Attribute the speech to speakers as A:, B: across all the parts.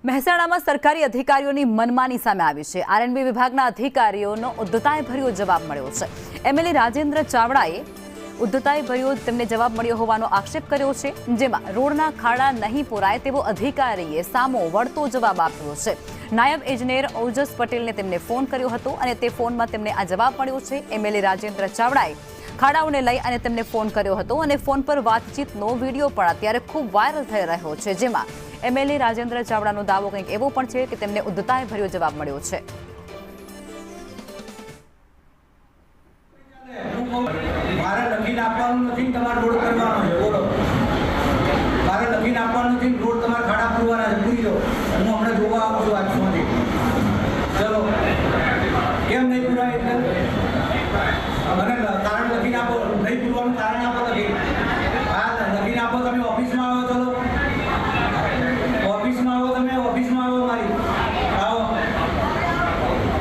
A: મહેસાણામાં સરકારી અધિકારીઓની મનમાની સામે આવી છે। આરએનબી વિભાગના અધિકારીઓનો ઉદ્ધતાઈભર્યો જવાબ મળ્યો છે। એમએલએ રાજેન્દ્ર ચાવડાએ ઉદ્ધતાઈભર્યો તેમને જવાબ મળ્યો હોવાનો આક્ષેપ કર્યો છે, જેમાં રોડના ખાડા નહીં પુરાય તેવો અધિકારીએ સામો વળતો જવાબ આપ્યો છે। નાયબ ઇજનેર ઓજસ પટેલને તેમને ફોન કર્યો હતો અને તે ફોનમાં તેમને આ જવાબ મળ્યો છે। એમએલએ રાજેન્દ્ર ચાવડાએ ખાડાઓને લઈ અને તેમને ફોન કર્યો હતો અને ફોન પર વાતચીતનો વિડીયો પણ અત્યારે ખૂબ વાયરલ થઈ રહ્યો છે, જેમાં એમએલએ રાજેન્દ્ર ચાવડાનો દાવો કંઈક એવો પણ છે કે તેમને ઉદ્ધતાઈભર્યો જવાબ મળ્યો છે।
B: મારે લખીને આપવાનું નથી, તમારે રોડ કરવાનો છે, બોલો। મારે લખીને આપવાનું નથી, રોડ તમારે ખાડા પૂરવાના છે, પૂરી દો। હું હમણાં જોવા આવું છું આજથી। ચલો, કેમ નહીં પૂરાય એટલે મને કારણ લખીને આપો, નહીં પૂરવાનું કારણ આપો લખી। હા, લખીને આપો। તમે ઓફિસમાં આવો, ચલો ઓફિસમાં આવો, તમે ઓફિસમાં આવો, મારી આવો।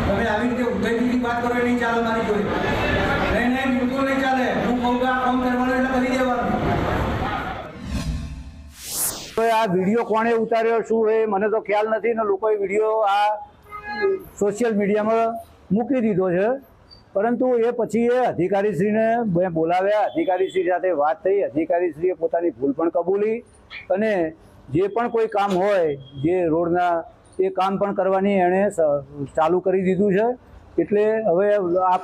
B: તમે આવી રીતે ઉદ્ધતિથી વાત કરો એ નહીં ચાલે મારી જોડે। નહીં, બિલકુલ નહીં ચાલે। હું કહું કે આ કામ કરવાનું એટલે કરી દેવાનું।
C: આ વિડીયો કોણે ઉતાર્યો શું એ મને તો ખ્યાલ નથી ને લોકોએ વિડીયો આ સોશિયલ મીડિયામાં મૂકી દીધો છે, પરંતુ એ પછી એ અધિકારીશ્રીને મેં બોલાવ્યા, અધિકારીશ્રી સાથે વાત થઈ, અધિકારીશ્રીએ પોતાની ભૂલ પણ કબૂલી અને જે પણ કોઈ કામ હોય જે રોડના એ કામ પણ કરવાની એણે ચાલુ કરી દીધું છે। એટલે હવે આ